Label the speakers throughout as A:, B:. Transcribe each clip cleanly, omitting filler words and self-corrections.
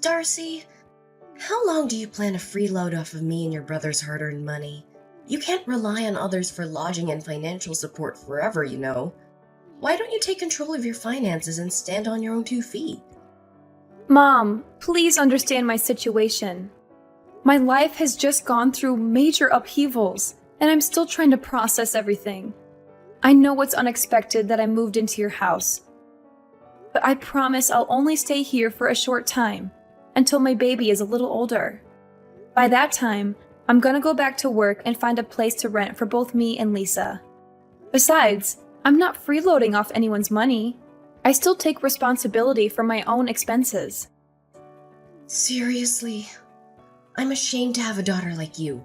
A: Darcy, how long do you plan to freeload off of me and your brother's hard-earned money? You can't rely on others for lodging and financial support forever, you know. Why don't you take control of your finances and stand on your own 2 feet?
B: Mom, please understand my situation. My life has just gone through major upheavals, and I'm still trying to process everything. I know it's unexpected that I moved into your house, but I promise I'll only stay here for a short time, until my baby is a little older. By that time, I'm gonna go back to work and find a place to rent for both me and Lisa. Besides, I'm not freeloading off anyone's money. I still take responsibility for my own expenses.
A: Seriously, I'm ashamed to have a daughter like you.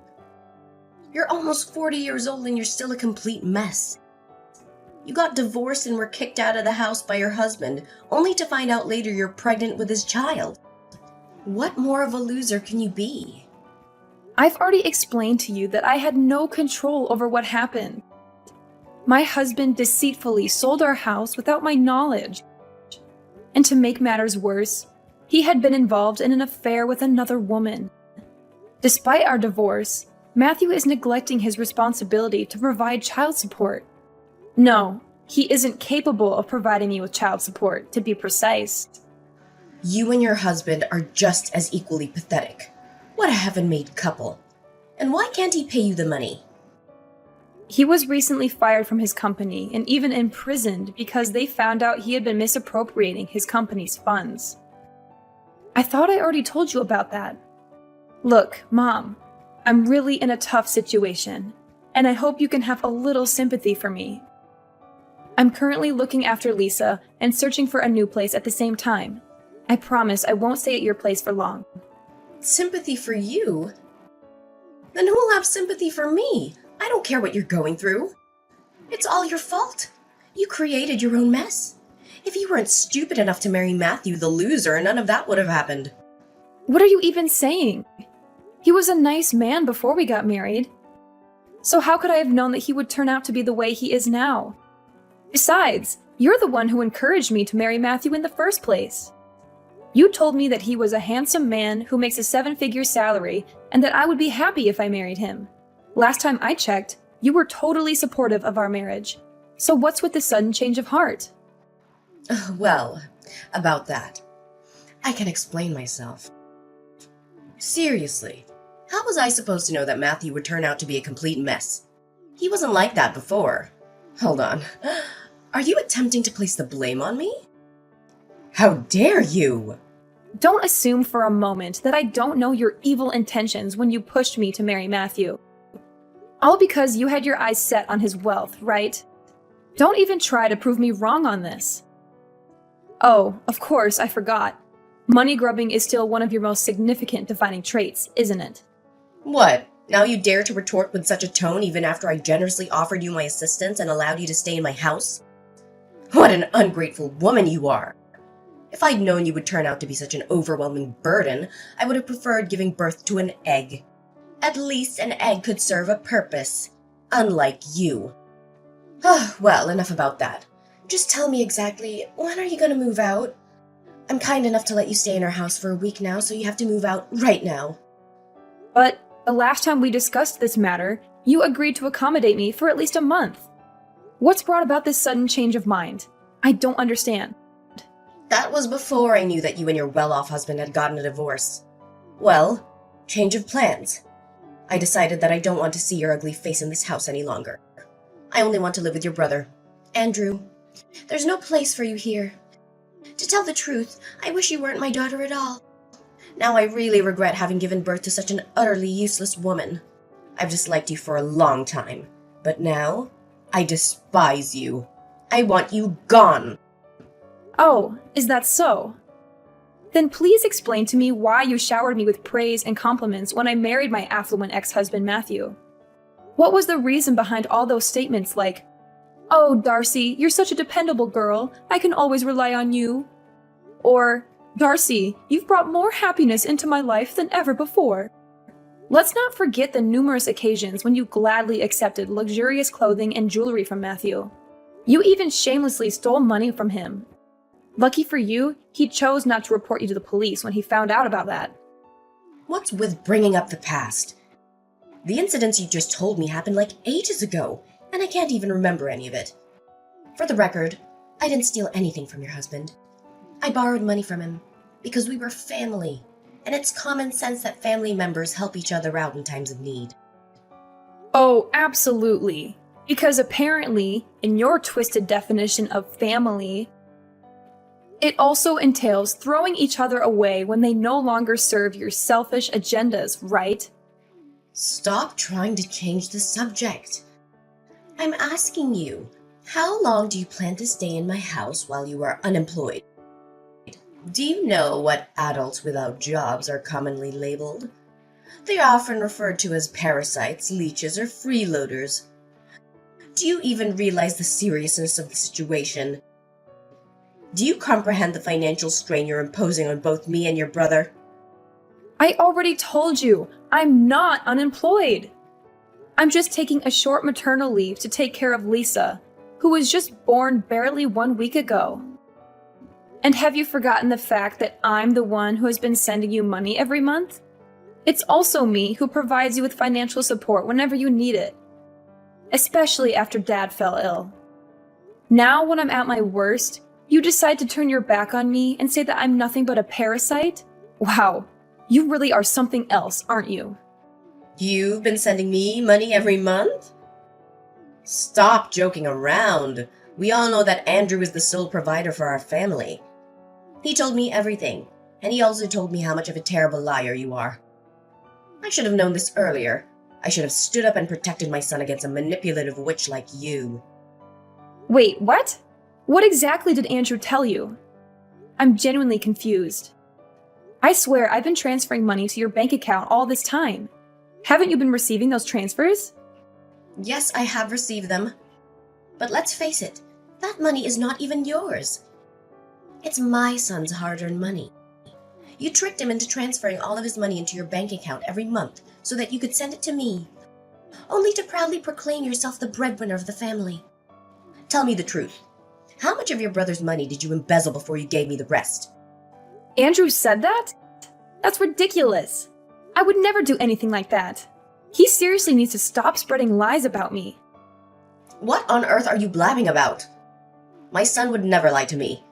A: You're almost 40 years old and you're still a complete mess. You got divorced and were kicked out of the house by your husband, only to find out later you're pregnant with his child. What more of a loser can you be?
B: I've already explained to you that I had no control over what happened. My husband deceitfully sold our house without my knowledge. And to make matters worse, he had been involved in an affair with another woman. Despite our divorce, Matthew is neglecting his responsibility to provide child support. No, he isn't capable of providing me with child support, to be precise.
A: You and your husband are just as equally pathetic. What a heaven-made couple. And why can't he pay you the money?
B: He was recently fired from his company and even imprisoned because they found out he had been misappropriating his company's funds. I thought I already told you about that. Look, Mom, I'm really in a tough situation, and I hope you can have a little sympathy for me. I'm currently looking after Lisa and searching for a new place at the same time. I promise I won't stay at your place for long.
A: Sympathy for you? Then who'll have sympathy for me? I don't care what you're going through. It's all your fault. You created your own mess. If you weren't stupid enough to marry Matthew the loser, none of that would have happened.
B: What are you even saying? He was a nice man before we got married. So how could I have known that he would turn out to be the way he is now? Besides, you're the one who encouraged me to marry Matthew in the first place. You told me that he was a handsome man who makes a 7-figure salary and that I would be happy if I married him. Last time I checked, you were totally supportive of our marriage. So what's with the sudden change of heart?
A: Well, about that, I can explain myself. Seriously, how was I supposed to know that Matthew would turn out to be a complete mess? He wasn't like that before. Hold on. Are you attempting to place the blame on me? How dare you!
B: Don't assume for a moment that I don't know your evil intentions when you pushed me to marry Matthew. All because you had your eyes set on his wealth, right? Don't even try to prove me wrong on this. Oh, of course, I forgot. Money grubbing is still one of your most significant defining traits, isn't it?
A: What? Now you dare to retort with such a tone even after I generously offered you my assistance and allowed you to stay in my house? What an ungrateful woman you are! If I'd known you would turn out to be such an overwhelming burden, I would have preferred giving birth to an egg. At least an egg could serve a purpose, unlike you. Well, enough about that. Just tell me exactly, when are you gonna move out? I'm kind enough to let you stay in our house for a week now, so you have to move out right now.
B: But the last time we discussed this matter, you agreed to accommodate me for at least a month. What's brought about this sudden change of mind? I don't understand.
A: That was before I knew that you and your well-off husband had gotten a divorce. Well, change of plans. I decided that I don't want to see your ugly face in this house any longer. I only want to live with your brother, Andrew. There's no place for you here. To tell the truth, I wish you weren't my daughter at all. Now I really regret having given birth to such an utterly useless woman. I've disliked you for a long time, but now I despise you. I want you gone.
B: Oh, is that so? Then please explain to me why you showered me with praise and compliments when I married my affluent ex-husband Matthew. What was the reason behind all those statements like, "Oh, Darcy, you're such a dependable girl, I can always rely on you"? Or, "Darcy, you've brought more happiness into my life than ever before"? Let's not forget the numerous occasions when you gladly accepted luxurious clothing and jewelry from Matthew. You even shamelessly stole money from him. Lucky for you, he chose not to report you to the police when he found out about that.
A: What's with bringing up the past? The incidents you just told me happened like ages ago, and I can't even remember any of it. For the record, I didn't steal anything from your husband. I borrowed money from him because we were family, and it's common sense that family members help each other out in times of need.
B: Oh, absolutely. Because apparently, in your twisted definition of family, it also entails throwing each other away when they no longer serve your selfish agendas, right?
A: Stop trying to change the subject. I'm asking you, how long do you plan to stay in my house while you are unemployed? Do you know what adults without jobs are commonly labeled? They are often referred to as parasites, leeches, or freeloaders. Do you even realize the seriousness of the situation? Do you comprehend the financial strain you're imposing on both me and your brother?
B: I already told you, I'm not unemployed. I'm just taking a short maternal leave to take care of Lisa, who was just born barely 1 week ago. And have you forgotten the fact that I'm the one who has been sending you money every month? It's also me who provides you with financial support whenever you need it, especially after Dad fell ill. Now, when I'm at my worst, you decide to turn your back on me and say that I'm nothing but a parasite? Wow, you really are something else, aren't you?
A: You've been sending me money every month? Stop joking around. We all know that Andrew is the sole provider for our family. He told me everything, and he also told me how much of a terrible liar you are. I should have known this earlier. I should have stood up and protected my son against a manipulative witch like you.
B: Wait, what? What exactly did Andrew tell you? I'm genuinely confused. I swear I've been transferring money to your bank account all this time. Haven't you been receiving those transfers?
A: Yes, I have received them. But let's face it, that money is not even yours. It's my son's hard-earned money. You tricked him into transferring all of his money into your bank account every month so that you could send it to me, only to proudly proclaim yourself the breadwinner of the family. Tell me the truth. How much of your brother's money did you embezzle before you gave me the rest?
B: Andrew said that? That's ridiculous. I would never do anything like that. He seriously needs to stop spreading lies about me.
A: What on earth are you blabbing about? My son would never lie to me.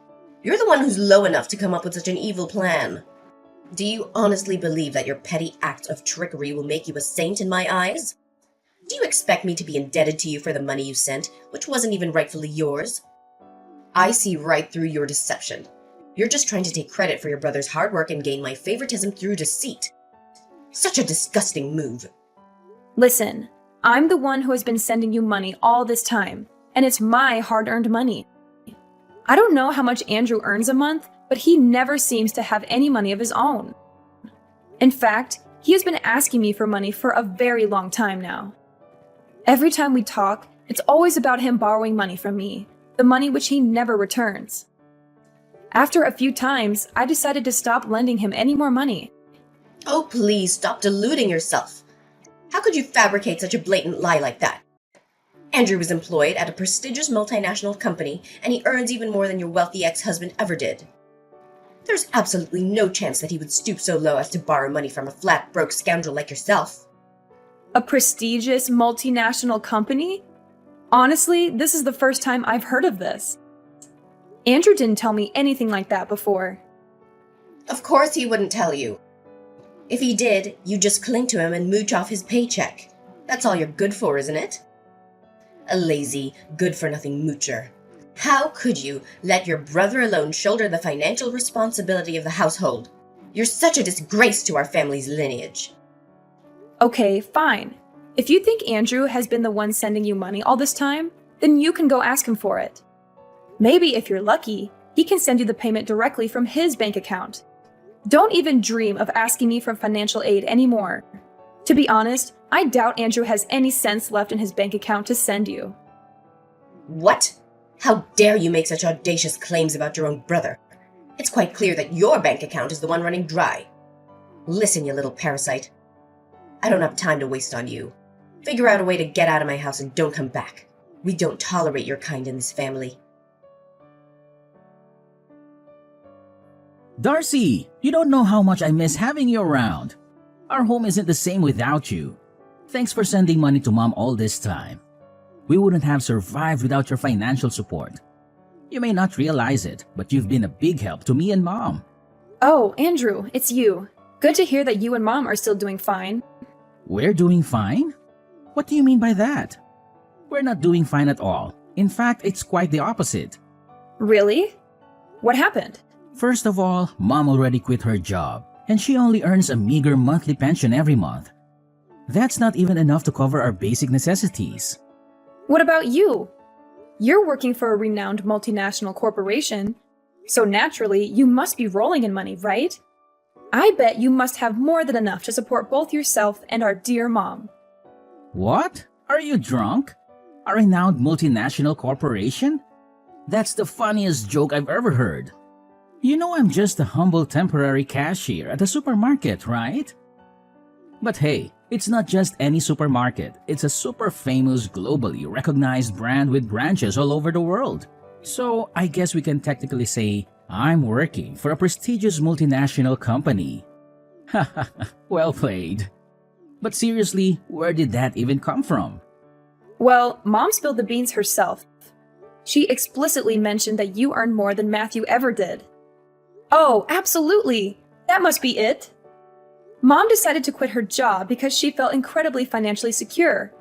A: You're the one who's low enough to come up with such an evil plan. Do you honestly believe that your petty act of trickery will make you a saint in my eyes? Do you expect me to be indebted to you for the money you sent, which wasn't even rightfully yours? I see right through your deception. You're just trying to take credit for your brother's hard work and gain my favoritism through deceit. Such a disgusting move.
B: Listen, I'm the one who has been sending you money all this time, and it's my hard-earned money. I don't know how much Andrew earns a month, but he never seems to have any money of his own. In fact, he has been asking me for money for a very long time now. Every time we talk, it's always about him borrowing money from me, the money which he never returns. After a few times, I decided to stop lending him any more money.
A: Oh, please stop deluding yourself. How could you fabricate such a blatant lie like that? Andrew was employed at a prestigious multinational company, and he earns even more than your wealthy ex-husband ever did. There's absolutely no chance that he would stoop so low as to borrow money from a flat, broke scoundrel like yourself.
B: A prestigious multinational company? Honestly, this is the first time I've heard of this. Andrew didn't tell me anything like that before.
A: Of course he wouldn't tell you. If he did, you'd just cling to him and mooch off his paycheck. That's all you're good for, isn't it? A lazy, good-for-nothing moocher. How could you let your brother alone shoulder the financial responsibility of the household? You're such a disgrace to our family's lineage.
B: Okay, fine. If you think Andrew has been the one sending you money all this time, then you can go ask him for it. Maybe if you're lucky, he can send you the payment directly from his bank account. Don't even dream of asking me for financial aid anymore. To be honest, I doubt Andrew has any cents left in his bank account to send you.
A: What? How dare you make such audacious claims about your own brother? It's quite clear that your bank account is the one running dry. Listen, you little parasite. I don't have time to waste on you. Figure out a way to get out of my house and don't come back. We don't tolerate your kind in this family.
C: Darcy, you don't know how much I miss having you around. Our home isn't the same without you. Thanks for sending money to Mom all this time. We wouldn't have survived without your financial support. You may not realize it, but you've been a big help to me and Mom.
B: Oh, Andrew, it's you. Good to hear that you and Mom are still doing fine.
C: We're doing fine? What do you mean by that? We're not doing fine at all. In fact, it's quite the opposite.
B: Really? What happened?
C: First of all, Mom already quit her job, and she only earns a meager monthly pension every month. That's not even enough to cover our basic necessities.
B: What about you? You're working for a renowned multinational corporation, so naturally you must be rolling in money, right? I bet you must have more than enough to support both yourself and our dear Mom.
C: What? Are you drunk? A renowned multinational corporation? That's the funniest joke I've ever heard. You know I'm just a humble temporary cashier at a supermarket, right? But hey, it's not just any supermarket. It's a super famous, globally recognized brand with branches all over the world. So I guess we can technically say I'm working for a prestigious multinational company. Haha, well played. But seriously, where did that even come from?
B: Well, Mom spilled the beans herself. She explicitly mentioned that you earn more than Matthew ever did. Oh, absolutely! That must be it! Mom decided to quit her job because she felt incredibly financially secure.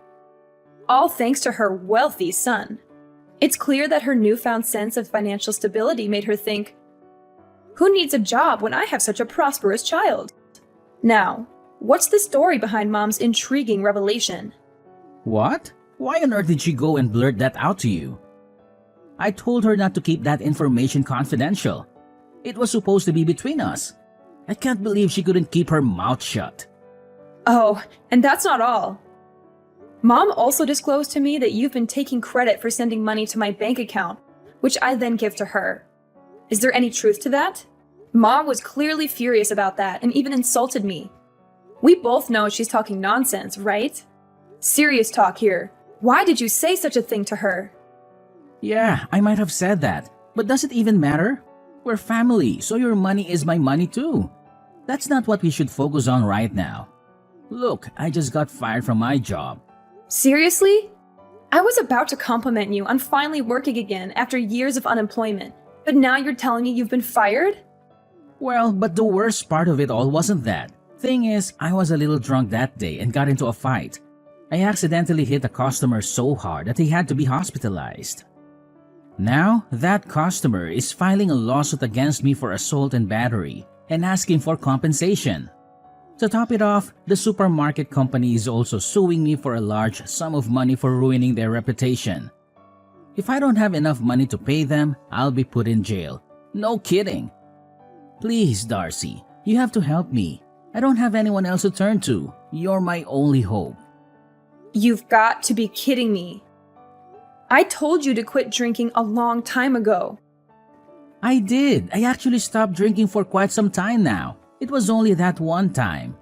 B: All thanks to her wealthy son. It's clear that her newfound sense of financial stability made her think, who needs a job when I have such a prosperous child? Now, what's the story behind Mom's intriguing revelation?
C: What? Why on earth did she go and blurt that out to you? I told her not to keep that information confidential. It was supposed to be between us. I can't believe she couldn't keep her mouth shut.
B: Oh, and that's not all. Mom also disclosed to me that you've been taking credit for sending money to my bank account, which I then give to her. Is there any truth to that? Mom was clearly furious about that and even insulted me. We both know she's talking nonsense, right? Serious talk here. Why did you say such a thing to her?
C: Yeah, I might have said that, but does it even matter? We're family, so your money is my money too. That's not what we should focus on right now. Look, I just got fired from my job.
B: Seriously? I was about to compliment you on finally working again after years of unemployment, but now you're telling me you've been fired?
C: Well, but the worst part of it all wasn't that. Thing is, I was a little drunk that day and got into a fight. I accidentally hit a customer so hard that he had to be hospitalized. Now, that customer is filing a lawsuit against me for assault and battery and asking for compensation. To top it off, the supermarket company is also suing me for a large sum of money for ruining their reputation. If I don't have enough money to pay them, I'll be put in jail. No kidding. Please, Darcy, you have to help me. I don't have anyone else to turn to. You're my only hope.
B: You've got to be kidding me. I told you to quit drinking a long time ago.
C: I did. I actually stopped drinking for quite some time now. It was only that one time.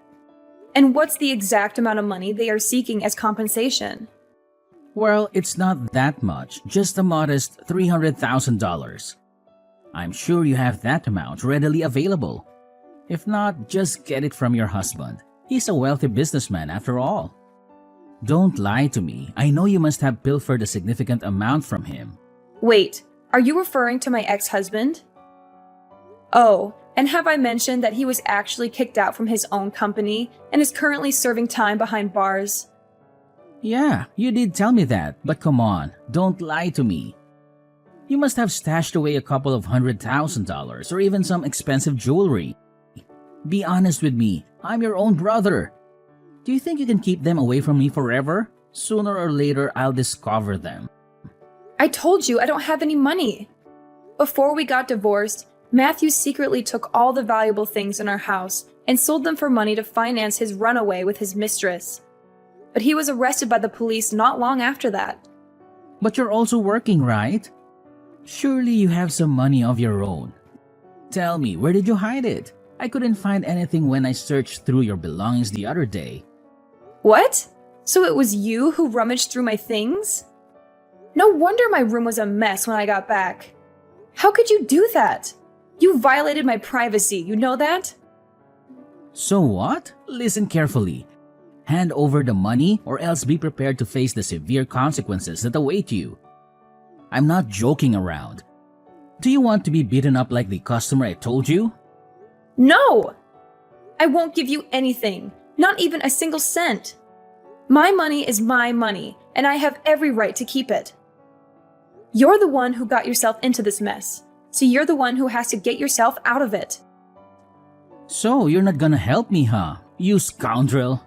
B: And what's the exact amount of money they are seeking as compensation?
C: Well, it's not that much, just a modest $300,000. I'm sure you have that amount readily available. If not, just get it from your husband. He's a wealthy businessman after all. Don't lie to me. I know you must have pilfered a significant amount from him.
B: Wait, are you referring to my ex-husband? Oh, and have I mentioned that he was actually kicked out from his own company and is currently serving time behind bars?
C: Yeah, you did tell me that, but come on, don't lie to me. You must have stashed away a couple of $100,000 or even some expensive jewelry. Be honest with me, I'm your own brother. Do you think you can keep them away from me forever? Sooner or later, I'll discover them.
B: I told you I don't have any money. Before we got divorced, Matthew secretly took all the valuable things in our house and sold them for money to finance his runaway with his mistress. But he was arrested by the police not long after that.
C: But you're also working, right? Surely you have some money of your own. Tell me, where did you hide it? I couldn't find anything when I searched through your belongings the other day.
B: What? So it was you who rummaged through my things? No wonder my room was a mess when I got back. How could you do that? You violated my privacy, you know that?
C: So what? Listen carefully. Hand over the money or else be prepared to face the severe consequences that await you. I'm not joking around. Do you want to be beaten up like the customer I told you?
B: No! I won't give you anything, not even a single cent. My money is my money, and I have every right to keep it. You're the one who got yourself into this mess, so you're the one who has to get yourself out of it.
C: So you're not gonna help me, huh? You scoundrel.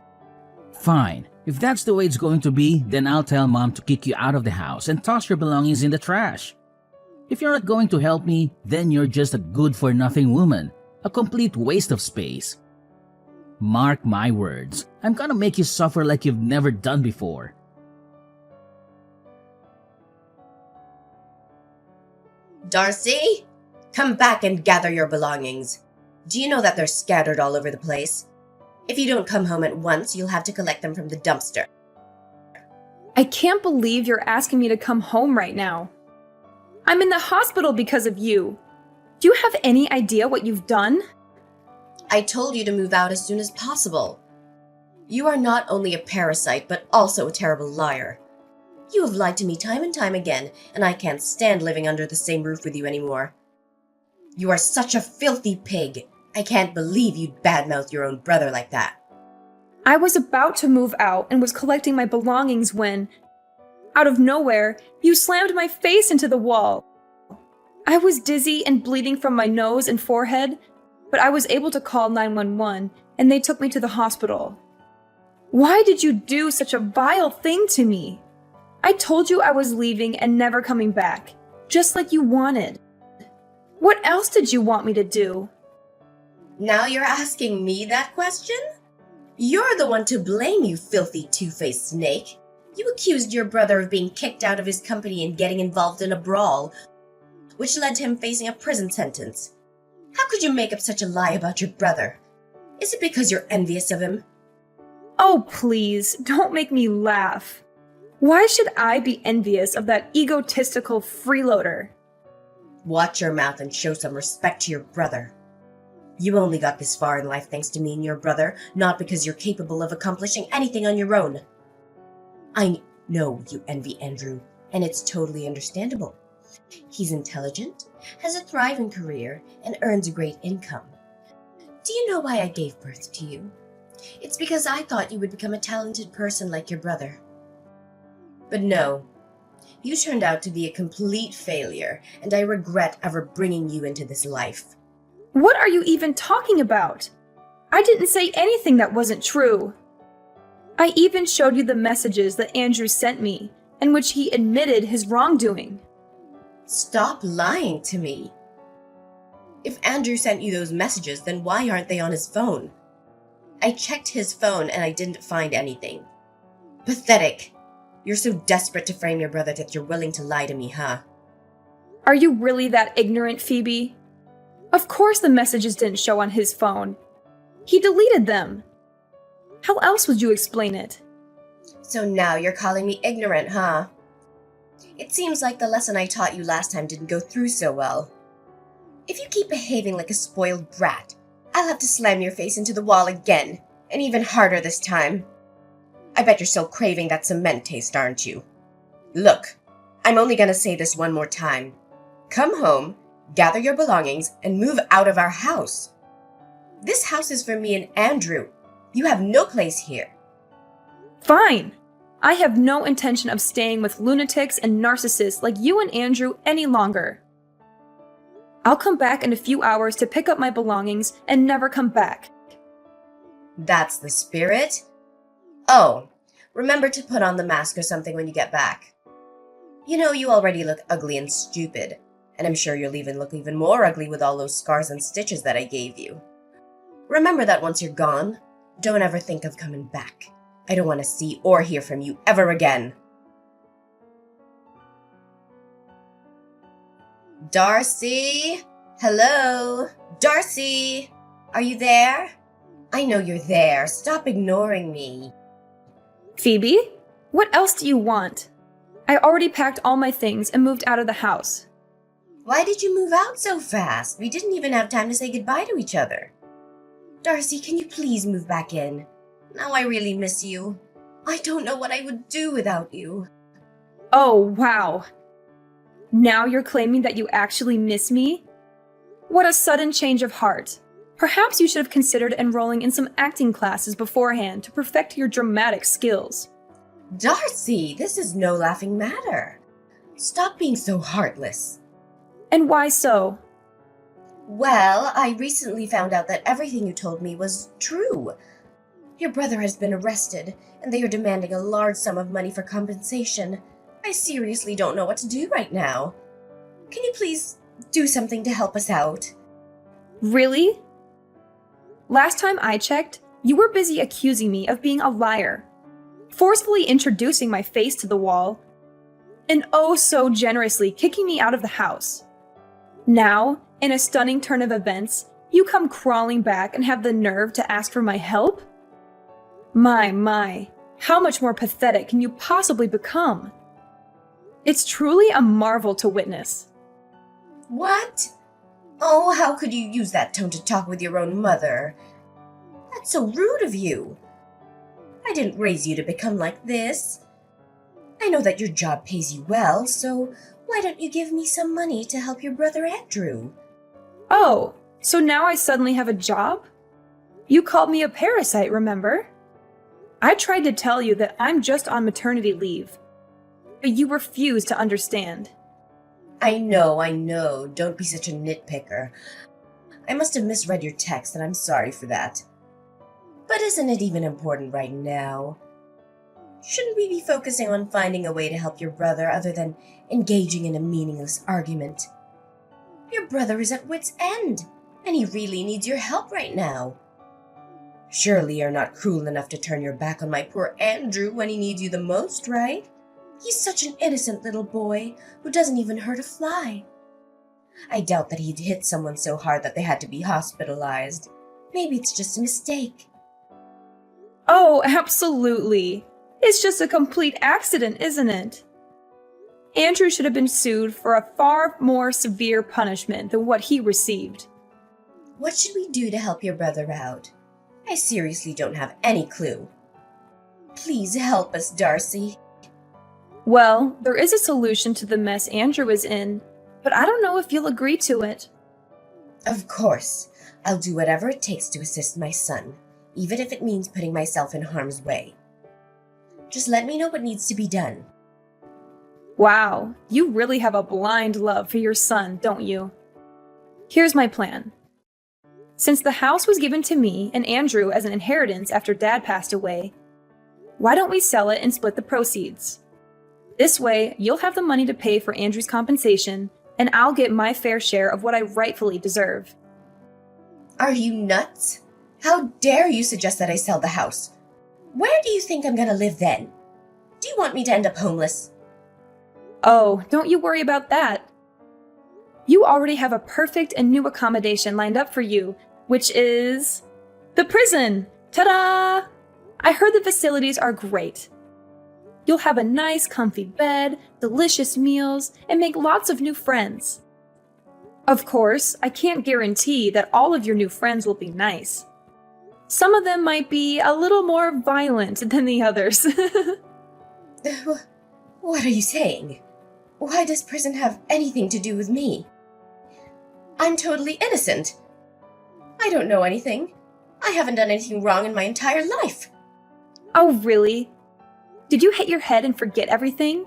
C: Fine. If that's the way it's going to be, then I'll tell Mom to kick you out of the house and toss your belongings in the trash. If you're not going to help me, then you're just a good-for-nothing woman, a complete waste of space. Mark my words, I'm gonna make you suffer like you've never done before.
A: Darcy, come back and gather your belongings. Do you know that they're scattered all over the place? If you don't come home at once, you'll have to collect them from the dumpster.
B: I can't believe you're asking me to come home right now. I'm in the hospital because of you. Do you have any idea what you've done?
A: I told you to move out as soon as possible. You are not only a parasite, but also a terrible liar. You have lied to me time and time again, and I can't stand living under the same roof with you anymore. You are such a filthy pig. I can't believe you'd badmouth your own brother like that.
B: I was about to move out and was collecting my belongings when, out of nowhere, you slammed my face into the wall. I was dizzy and bleeding from my nose and forehead, but I was able to call 911 and they took me to the hospital. Why did you do such a vile thing to me? I told you I was leaving and never coming back, just like you wanted. What else did you want me to do?
A: Now you're asking me that question? You're the one to blame, you filthy two-faced snake. You accused your brother of being kicked out of his company and getting involved in a brawl, which led to him facing a prison sentence. How could you make up such a lie about your brother? Is it because you're envious of him?
B: Oh, please, don't make me laugh. Why should I be envious of that egotistical freeloader?
A: Watch your mouth and show some respect to your brother. You only got this far in life thanks to me and your brother, not because you're capable of accomplishing anything on your own. I know you envy Andrew, and it's totally understandable. He's intelligent, has a thriving career, and earns a great income. Do you know why I gave birth to you? It's because I thought you would become a talented person like your brother. But no, you turned out to be a complete failure, and I regret ever bringing you into this life.
B: What are you even talking about? I didn't say anything that wasn't true. I even showed you the messages that Andrew sent me, in which he admitted his wrongdoing.
A: Stop lying to me. If Andrew sent you those messages, then why aren't they on his phone? I checked his phone and I didn't find anything. Pathetic. You're so desperate to frame your brother that you're willing to lie to me, huh?
B: Are you really that ignorant, Phoebe? Of course the messages didn't show on his phone. He deleted them. How else would you explain it?
A: So now you're calling me ignorant, huh? It seems like the lesson I taught you last time didn't go through so well. If you keep behaving like a spoiled brat, I'll have to slam your face into the wall again, and even harder this time. I bet you're still craving that cement taste, aren't you? Look, I'm only gonna say this one more time. Come home, gather your belongings, and move out of our house. This house is for me and Andrew. You have no place here.
B: Fine. I have no intention of staying with lunatics and narcissists like you and Andrew any longer. I'll come back in a few hours to pick up my belongings and never come back.
A: That's the spirit? Oh, remember to put on the mask or something when you get back. You know, you already look ugly and stupid, and I'm sure you'll even look even more ugly with all those scars and stitches that I gave you. Remember that once you're gone, don't ever think of coming back. I don't want to see or hear from you ever again. Darcy? Hello? Darcy? Are you there? I know you're there. Stop ignoring me.
B: Phoebe, what else do you want? I already packed all my things and moved out of the house.
A: Why did you move out so fast? We didn't even have time to say goodbye to each other. Darcy, can you please move back in? Now I really miss you. I don't know what I would do without you.
B: Oh, wow. Now you're claiming that you actually miss me? What a sudden change of heart. Perhaps you should have considered enrolling in some acting classes beforehand to perfect your dramatic skills.
A: Darcy, this is no laughing matter. Stop being so heartless.
B: And why so?
A: Well, I recently found out that everything you told me was true. Your brother has been arrested, and they are demanding a large sum of money for compensation. I seriously don't know what to do right now. Can you please do something to help us out?
B: Really? Last time I checked, you were busy accusing me of being a liar, forcefully introducing my face to the wall, and oh so generously kicking me out of the house. Now, in a stunning turn of events, you come crawling back and have the nerve to ask for my help? My, how much more pathetic can you possibly become? It's truly a marvel to witness.
A: What? Oh, how could you use that tone to talk with your own mother? That's so rude of you. I didn't raise you to become like this. I know that your job pays you well, so why don't you give me some money to help your brother Andrew?
B: Oh, so now I suddenly have a job? You called me a parasite, remember? I tried to tell you that I'm just on maternity leave, but you refused to understand.
A: I know. Don't be such a nitpicker. I must have misread your text, and I'm sorry for that. But isn't it even important right now? Shouldn't we be focusing on finding a way to help your brother other than engaging in a meaningless argument? Your brother is at wit's end, and he really needs your help right now. Surely you're not cruel enough to turn your back on my poor Andrew when he needs you the most, right? He's such an innocent little boy who doesn't even hurt a fly. I doubt that he'd hit someone so hard that they had to be hospitalized. Maybe it's just a mistake.
B: Oh, absolutely. It's just a complete accident, isn't it? Andrew should have been sued for a far more severe punishment than what he received.
A: What should we do to help your brother out? I seriously don't have any clue. Please help us, Darcy.
B: Well, there is a solution to the mess Andrew is in, but I don't know if you'll agree to it.
A: Of course. I'll do whatever it takes to assist my son, even if it means putting myself in harm's way. Just let me know what needs to be done.
B: Wow, you really have a blind love for your son, don't you? Here's my plan. Since the house was given to me and Andrew as an inheritance after Dad passed away, why don't we sell it and split the proceeds? This way, you'll have the money to pay for Andrew's compensation, and I'll get my fair share of what I rightfully deserve.
A: Are you nuts? How dare you suggest that I sell the house? Where do you think I'm gonna live then? Do you want me to end up homeless?
B: Oh, don't you worry about that. You already have a perfect and new accommodation lined up for you, which is the prison. Ta-da! I heard the facilities are great. You'll have a nice, comfy bed, delicious meals, and make lots of new friends. Of course, I can't guarantee that all of your new friends will be nice. Some of them might be a little more violent than the others.
A: What are you saying? Why does prison have anything to do with me? I'm totally innocent. I don't know anything. I haven't done anything wrong in my entire life.
B: Oh, really? Did you hit your head and forget everything?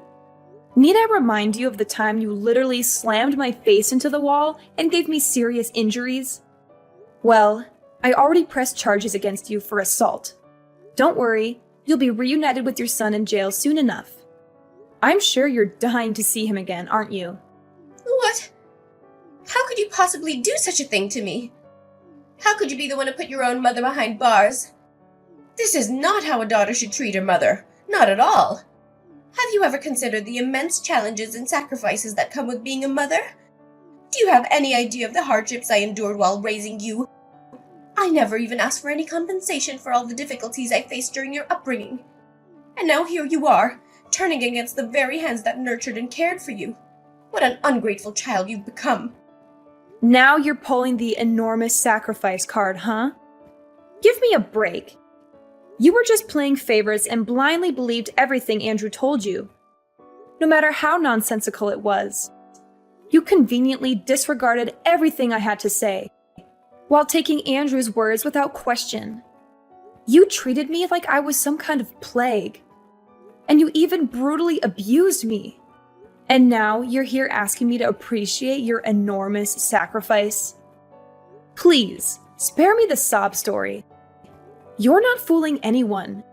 B: Need I remind you of the time you literally slammed my face into the wall and gave me serious injuries? Well, I already pressed charges against you for assault. Don't worry, you'll be reunited with your son in jail soon enough. I'm sure you're dying to see him again, aren't you?
A: What? How could you possibly do such a thing to me? How could you be the one to put your own mother behind bars? This is not how a daughter should treat her mother. Not at all. Have you ever considered the immense challenges and sacrifices that come with being a mother? Do you have any idea of the hardships I endured while raising you? I never even asked for any compensation for all the difficulties I faced during your upbringing. And now here you are, turning against the very hands that nurtured and cared for you. What an ungrateful child you've become.
B: Now you're pulling the enormous sacrifice card, huh? Give me a break. You were just playing favorites and blindly believed everything Andrew told you, no matter how nonsensical it was. You conveniently disregarded everything I had to say, while taking Andrew's words without question. You treated me like I was some kind of plague, and you even brutally abused me. And now you're here asking me to appreciate your enormous sacrifice? Please, spare me the sob story. You're not fooling anyone.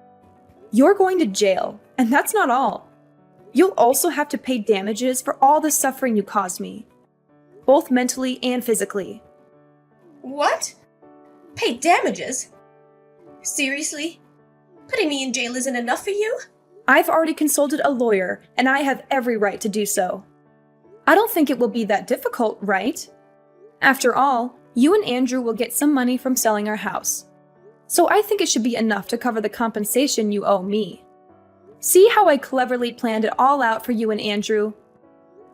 B: You're going to jail, and that's not all. You'll also have to pay damages for all the suffering you caused me, both mentally and physically.
A: What? Pay damages? Seriously? Putting me in jail isn't enough for you?
B: I've already consulted a lawyer, and I have every right to do so. I don't think it will be that difficult, right? After all, you and Andrew will get some money from selling our house. So I think it should be enough to cover the compensation you owe me. See how I cleverly planned it all out for you and Andrew?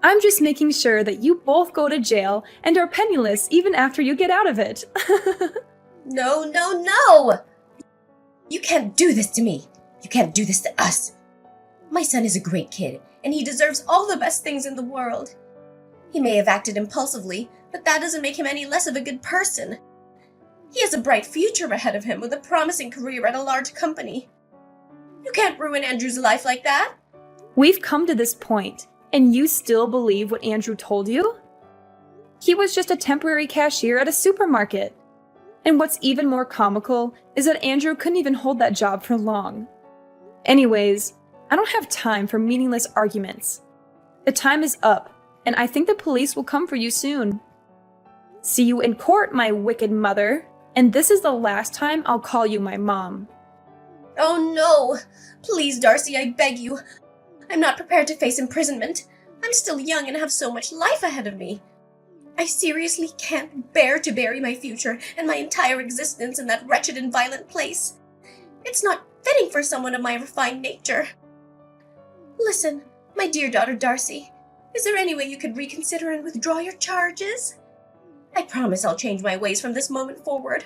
B: I'm just making sure that you both go to jail and are penniless even after you get out of it.
A: No, no, no! You can't do this to me. You can't do this to us. My son is a great kid, and he deserves all the best things in the world. He may have acted impulsively, but that doesn't make him any less of a good person. He has a bright future ahead of him with a promising career at a large company. You can't ruin Andrew's life like that.
B: We've come to this point, and you still believe what Andrew told you? He was just a temporary cashier at a supermarket. And what's even more comical is that Andrew couldn't even hold that job for long. Anyways, I don't have time for meaningless arguments. The time is up, and I think the police will come for you soon. See you in court, my wicked mother, and this is the last time I'll call you my mom.
A: Oh no! Please, Darcy, I beg you. I'm not prepared to face imprisonment. I'm still young and have so much life ahead of me. I seriously can't bear to bury my future and my entire existence in that wretched and violent place. It's not fitting for someone of my refined nature. Listen, my dear daughter Darcy, is there any way you could reconsider and withdraw your charges? I promise I'll change my ways from this moment forward.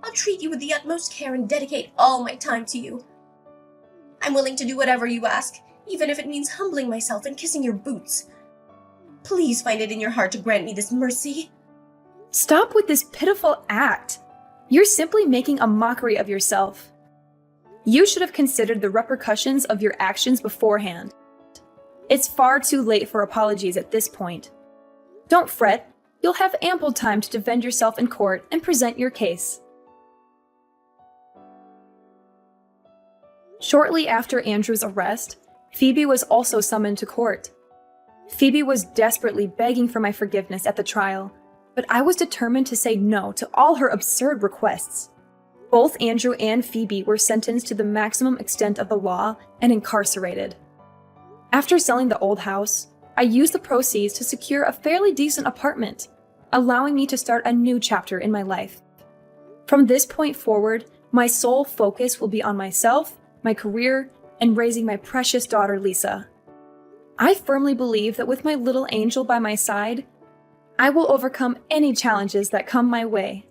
A: I'll treat you with the utmost care and dedicate all my time to you. I'm willing to do whatever you ask, even if it means humbling myself and kissing your boots. Please find it in your heart to grant me this mercy.
B: Stop with this pitiful act. You're simply making a mockery of yourself. You should have considered the repercussions of your actions beforehand. It's far too late for apologies at this point. Don't fret. You'll have ample time to defend yourself in court and present your case. Shortly after Andrew's arrest, Phoebe was also summoned to court. Phoebe was desperately begging for my forgiveness at the trial, but I was determined to say no to all her absurd requests. Both Andrew and Phoebe were sentenced to the maximum extent of the law and incarcerated. After selling the old house, I used the proceeds to secure a fairly decent apartment, allowing me to start a new chapter in my life. From this point forward, my sole focus will be on myself, my career, and raising my precious daughter Lisa. I firmly believe that with my little angel by my side, I will overcome any challenges that come my way.